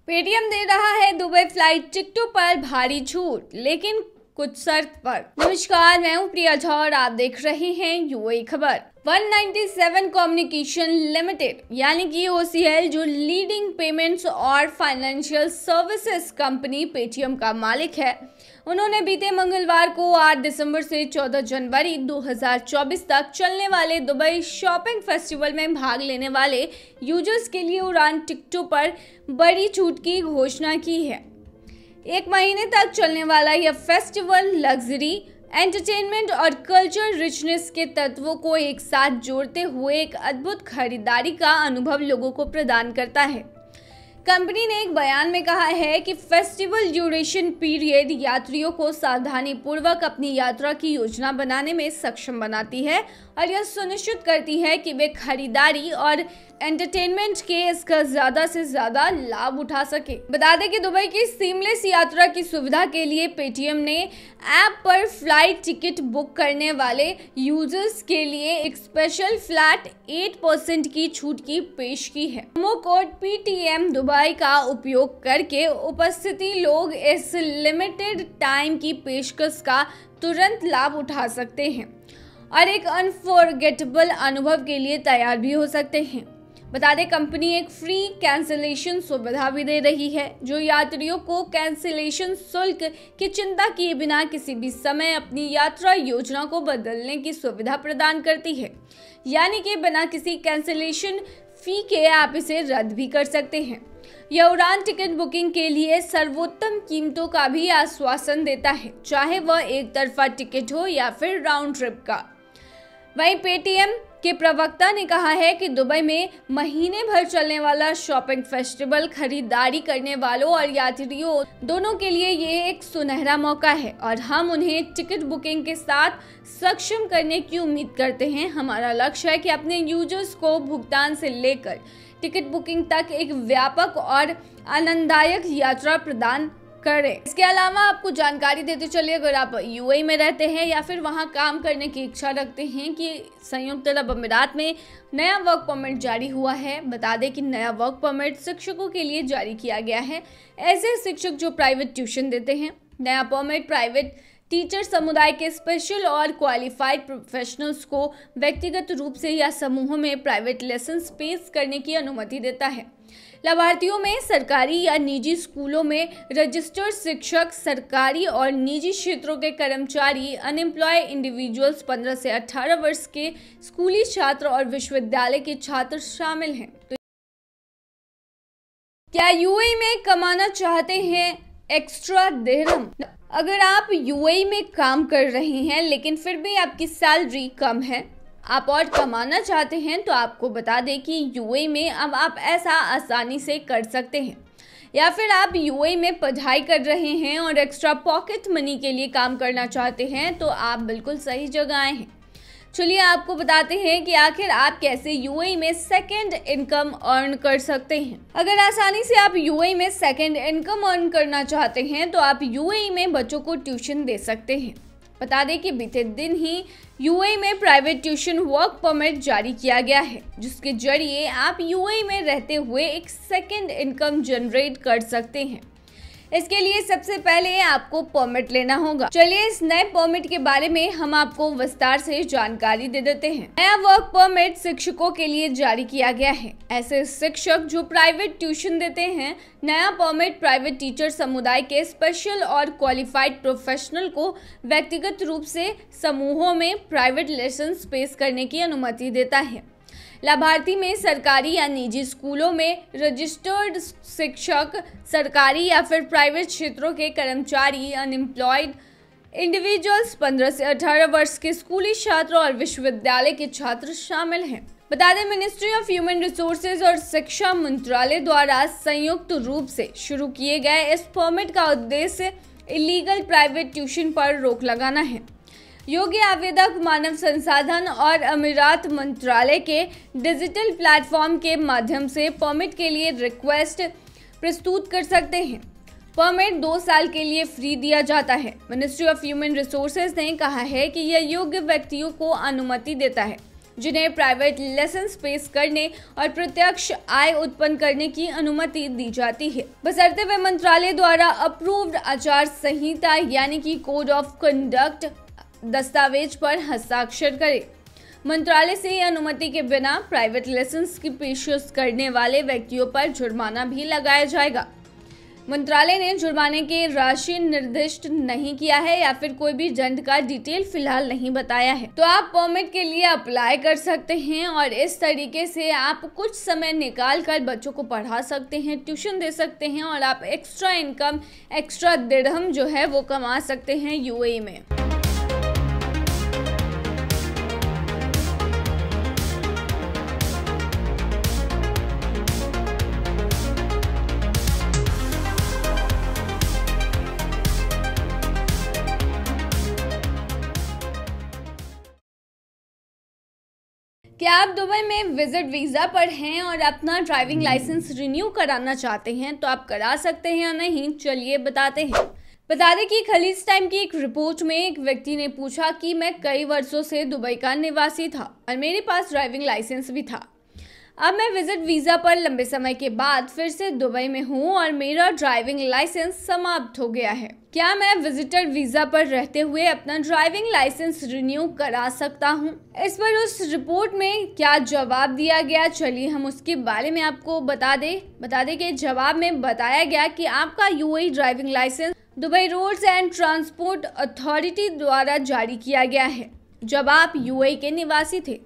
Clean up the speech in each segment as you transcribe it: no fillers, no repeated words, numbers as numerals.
Paytm दे रहा है Dubai flight टिकटों पर भारी छूट, लेकिन कुछ शर्त पर। नमस्कार, मैं हूं प्रिया झा और आप देख रहे हैं यूएई खबर। 197 कम्युनिकेशन लिमिटेड यानी कि OCL, जो लीडिंग पेमेंट्स और फाइनेंशियल सर्विसेज कंपनी पेटीएम का मालिक है, उन्होंने बीते मंगलवार को 8 दिसंबर से 14 जनवरी 2024 तक चलने वाले दुबई शॉपिंग फेस्टिवल में भाग लेने वाले यूजर्स के लिए उड़ान टिकटों पर बड़ी छूट की घोषणा की है। 1 महीने तक चलने वाला यह फेस्टिवल लग्जरी, एंटरटेनमेंट और कल्चर रिचनेस के तत्वों को एक साथ जोड़ते हुए एक अद्भुत खरीदारी का अनुभव लोगों को प्रदान करता है। कंपनी ने एक बयान में कहा है कि फेस्टिवल ड्यूरेशन पीरियड यात्रियों को सावधानी पूर्वक अपनी यात्रा की योजना बनाने में सक्षम बनाती है और यह सुनिश्चित करती है कि वे खरीदारी और एंटरटेनमेंट के इसका ज्यादा से ज्यादा लाभ उठा सके। बता दें कि दुबई की सीमलेस यात्रा की सुविधा के लिए पेटीएम ने ऐप पर फ्लाइट टिकट बुक करने वाले यूजर्स के लिए एक स्पेशल फ्लैट 8% की छूट की पेश की है। प्रोमो कोड PTM दुबई का उपयोग करके उपस्थिति लोग इस लिमिटेड टाइम की पेशकश का तुरंत लाभ उठा सकते हैं और एक अनफॉरगेटेबल अनुभव के लिए तैयार भी हो सकते हैं। बता दें, कंपनी एक फ्री कैंसिलेशन सुविधा भी दे रही है, जो यात्रियों को कैंसिलेशन शुल्क की चिंता किए बिना किसी भी समय अपनी यात्रा योजना को बदलने की सुविधा प्रदान करती है। यानी कि बिना किसी कैंसिलेशन फी के आप इसे रद्द भी कर सकते हैं। यह उड़ान टिकट बुकिंग के लिए सर्वोत्तम कीमतों का भी आश्वासन देता है, चाहे वह एक तरफा टिकट हो या फिर राउंड ट्रिप का। वहीं पेटीएम के प्रवक्ता ने कहा है कि दुबई में महीने भर चलने वाला शॉपिंग फेस्टिवल खरीदारी करने वालों और यात्रियों दोनों के लिए ये एक सुनहरा मौका है और हम उन्हें टिकट बुकिंग के साथ सक्षम करने की उम्मीद करते हैं। हमारा लक्ष्य है कि अपने यूजर्स को भुगतान से लेकर टिकट बुकिंग तक एक व्यापक और आनंददायक यात्रा प्रदान करें। इसके अलावा आपको जानकारी देते चलिए, अगर आप यूएई में रहते हैं या फिर वहां काम करने की इच्छा रखते हैं कि संयुक्त अरब अमीरात में नया वर्क परमिट जारी हुआ है। बता दें कि नया वर्क परमिट शिक्षकों के लिए जारी किया गया है। ऐसे शिक्षक जो प्राइवेट ट्यूशन देते हैं। नया परमिट प्राइवेट टीचर समुदाय के स्पेशल और क्वालिफाइड प्रोफेशनल्स को व्यक्तिगत रूप से या समूहों में प्राइवेट लेसन पेश करने की अनुमति देता है। लाभार्थियों में सरकारी या निजी स्कूलों में रजिस्टर्ड शिक्षक, सरकारी और निजी क्षेत्रों के कर्मचारी, अनएम्प्लॉय इंडिविजुअल्स, 15 से 18 वर्ष के स्कूली छात्र और विश्वविद्यालय के छात्र शामिल हैं। तो क्या यूएई में कमाना चाहते हैं एक्स्ट्रा दिरहम? अगर आप यूएई में काम कर रहे हैं लेकिन फिर भी आपकी सैलरी कम है, आप और कमाना चाहते हैं, तो आपको बता दें कि यूएई में अब आप ऐसा आसानी से कर सकते हैं। या फिर आप यूएई में पढ़ाई कर रहे हैं और एक्स्ट्रा पॉकेट मनी के लिए काम करना चाहते हैं, तो आप बिल्कुल सही जगह आए हैं। चलिए आपको बताते हैं कि आखिर आप कैसे यूएई में सेकंड इनकम अर्न कर सकते हैं। अगर आसानी से आप यूएई में सेकंड इनकम अर्न करना चाहते हैं, तो आप यूएई में बच्चों को ट्यूशन दे सकते हैं। बता दें कि बीते दिन ही यूएई में प्राइवेट ट्यूशन वर्क परमिट जारी किया गया है, जिसके जरिए आप यूएई में रहते हुए एक सेकंड इनकम जनरेट कर सकते हैं। इसके लिए सबसे पहले आपको परमिट लेना होगा। चलिए इस नए परमिट के बारे में हम आपको विस्तार से जानकारी दे देते हैं। नया वर्क परमिट शिक्षकों के लिए जारी किया गया है। ऐसे शिक्षक जो प्राइवेट ट्यूशन देते हैं। नया परमिट प्राइवेट टीचर समुदाय के स्पेशल और क्वालिफाइड प्रोफेशनल को व्यक्तिगत रूप से समूहों में प्राइवेट लेसन पेश करने की अनुमति देता है। लाभार्थी में सरकारी या निजी स्कूलों में रजिस्टर्ड शिक्षक, सरकारी या फिर प्राइवेट क्षेत्रों के कर्मचारी, अनएम्प्लॉयड इंडिविजुअल्स, 15 से 18 वर्ष के स्कूली छात्र और विश्वविद्यालय के छात्र शामिल हैं। बता दें, मिनिस्ट्री ऑफ ह्यूमन रिसोर्सेज और शिक्षा मंत्रालय द्वारा संयुक्त रूप से शुरू किए गए इस परमिट का उद्देश्य इलीगल प्राइवेट ट्यूशन पर रोक लगाना है। योग्य आवेदक मानव संसाधन और अमीरात मंत्रालय के डिजिटल प्लेटफॉर्म के माध्यम से परमिट के लिए रिक्वेस्ट प्रस्तुत कर सकते हैं। परमिट 2 साल के लिए फ्री दिया जाता है। मिनिस्ट्री ऑफ ह्यूमन रिसोर्सेज ने कहा है कि यह योग्य व्यक्तियों को अनुमति देता है जिन्हें प्राइवेट लाइसेंस पेश करने और प्रत्यक्ष आय उत्पन्न करने की अनुमति दी जाती है, बशर्ते वे मंत्रालय द्वारा अप्रूव्ड आचार संहिता यानी कि कोड ऑफ कंडक्ट दस्तावेज पर हस्ताक्षर करें। मंत्रालय से अनुमति के बिना प्राइवेट लाइसेंस की पेशकश करने वाले व्यक्तियों पर जुर्माना भी लगाया जाएगा। मंत्रालय ने जुर्माने की राशि निर्दिष्ट नहीं किया है या फिर कोई भी दंड का डिटेल फिलहाल नहीं बताया है। तो आप परमिट के लिए अप्लाई कर सकते हैं और इस तरीके से आप कुछ समय निकाल कर बच्चों को पढ़ा सकते हैं, ट्यूशन दे सकते हैं और आप एक्स्ट्रा इनकम, एक्स्ट्रा दिरहम जो है वो कमा सकते हैं यूएई में। क्या आप दुबई में विजिट वीज़ा पर हैं और अपना ड्राइविंग लाइसेंस रिन्यू कराना चाहते हैं तो आप करा सकते हैं या नहीं, चलिए बताते हैं। बता दें कि खलीज टाइम की एक रिपोर्ट में एक व्यक्ति ने पूछा कि मैं कई वर्षों से दुबई का निवासी था और मेरे पास ड्राइविंग लाइसेंस भी था। अब मैं विजिट वीज़ा पर लंबे समय के बाद फिर से दुबई में हूँ और मेरा ड्राइविंग लाइसेंस समाप्त हो गया है। क्या मैं विजिटर वीज़ा पर रहते हुए अपना ड्राइविंग लाइसेंस रिन्यू करा सकता हूँ? इस पर उस रिपोर्ट में क्या जवाब दिया गया, चलिए हम उसके बारे में आपको बता दें कि जवाब में बताया गया कि आपका UAE driving licence Dubai roads and transport authority द्वारा जारी किया गया है जब आप यूएई के निवासी थे।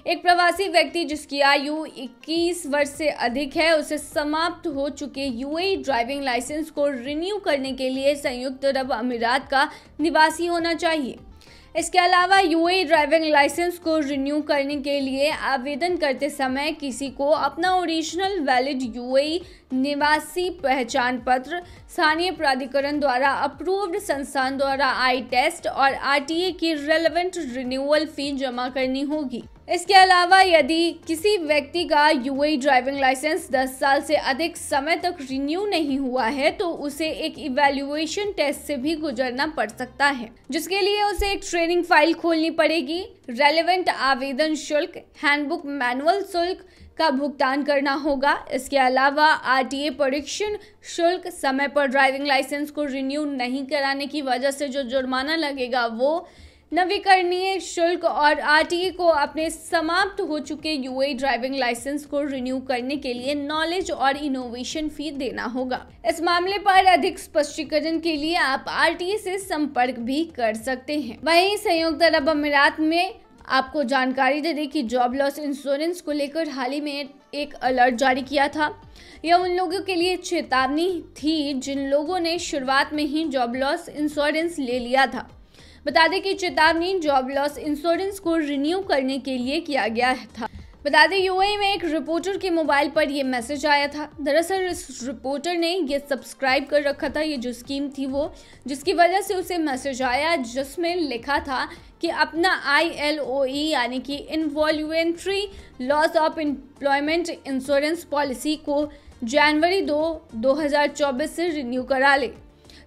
एक प्रवासी व्यक्ति जिसकी आयु 21 वर्ष से अधिक है, उसे समाप्त हो चुके यूएई ड्राइविंग लाइसेंस को रिन्यू करने के लिए संयुक्त अरब अमीरात का निवासी होना चाहिए। इसके अलावा यूएई ड्राइविंग लाइसेंस को रिन्यू करने के लिए आवेदन करते समय किसी को अपना ओरिजिनल वैलिड यूएई निवासी पहचान पत्र, स्थानीय प्राधिकरण द्वारा अप्रूव्ड संस्थान द्वारा आई टेस्ट और आरटीए की रेलेवेंट रिन्यूअल फी जमा करनी होगी। इसके अलावा यदि किसी व्यक्ति का यूएई ड्राइविंग लाइसेंस 10 साल से अधिक समय तक रिन्यू नहीं हुआ है तो उसे एक इवैल्यूएशन टेस्ट से भी गुजरना पड़ सकता है, जिसके लिए उसे एक ट्रेनिंग फाइल खोलनी पड़ेगी। रेलेवेंट आवेदन शुल्क, हैंडबुक मैनुअल शुल्क का भुगतान करना होगा। इसके अलावा आरटीए परीक्षण शुल्क, समय पर ड्राइविंग लाइसेंस को रिन्यू नहीं कराने की वजह से जो जुर्माना लगेगा वो, नवीकरणीय शुल्क और आरटीए को अपने समाप्त हो चुके यूएई ड्राइविंग लाइसेंस को रिन्यू करने के लिए नॉलेज और इनोवेशन फी देना होगा। इस मामले पर अधिक स्पष्टीकरण के लिए आप आरटीए से संपर्क भी कर सकते हैं। वहीं संयुक्त अरब अमीरात में आपको जानकारी दे दें कि जॉब लॉस इंश्योरेंस को लेकर हाल ही में एक अलर्ट जारी किया था। यह उन लोगों के लिए चेतावनी थी जिन लोगों ने शुरुआत में ही जॉब लॉस इंश्योरेंस ले लिया था। बता दें कि चेतावनी जॉब लॉस इंश्योरेंस को रिन्यू करने के लिए किया गया था। बता दें यूएई में एक रिपोर्टर के मोबाइल पर यह मैसेज आया था। दरअसल इस रिपोर्टर ने ये सब्सक्राइब कर रखा था, ये जो स्कीम थी वो, जिसकी वजह से उसे मैसेज आया जिसमें लिखा था कि अपना ILOE यानी कि involuntary loss of employment insurance policy को जनवरी 2024 से रिन्यू करा ले।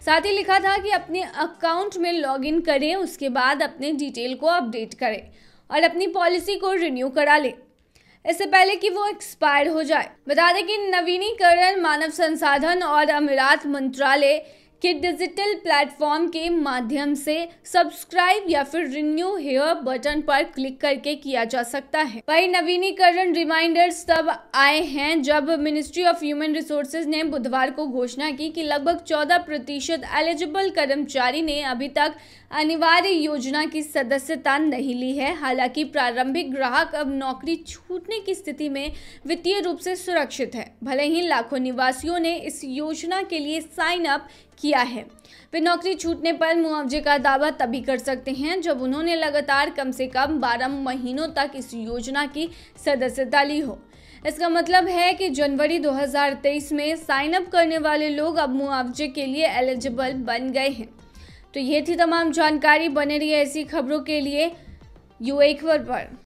साथ ही लिखा था कि अपने अकाउंट में लॉगिन करें, उसके बाद अपने डिटेल को अपडेट करें और अपनी पॉलिसी को रिन्यू करा ले इससे पहले कि वो एक्सपायर हो जाए। बता दें कि नवीनीकरण मानव संसाधन और अमीरात मंत्रालय के डिजिटल प्लेटफॉर्म के माध्यम से सब्सक्राइब या फिर रिन्यू हियर बटन पर क्लिक करके किया जा सकता है। वही नवीनीकरण रिमाइंडर्स तब आए हैं जब मिनिस्ट्री ऑफ ह्यूमन रिसोर्सेज ने बुधवार को घोषणा की कि लगभग 14% एलिजिबल कर्मचारी ने अभी तक अनिवार्य योजना की सदस्यता नहीं ली है। हालांकि प्रारंभिक ग्राहक अब नौकरी छूटने की स्थिति में वित्तीय रूप से सुरक्षित है। भले ही लाखों निवासियों ने इस योजना के लिए साइन अप किया है, वे नौकरी छूटने पर मुआवजे का दावा तभी कर सकते हैं जब उन्होंने लगातार कम से कम 12 महीनों तक इस योजना की सदस्यता ली हो। इसका मतलब है कि जनवरी 2023 में साइन अप करने वाले लोग अब मुआवजे के लिए एलिजिबल बन गए हैं। तो ये थी तमाम जानकारी। बने रहिए ऐसी खबरों के लिए यूएई खबर पर।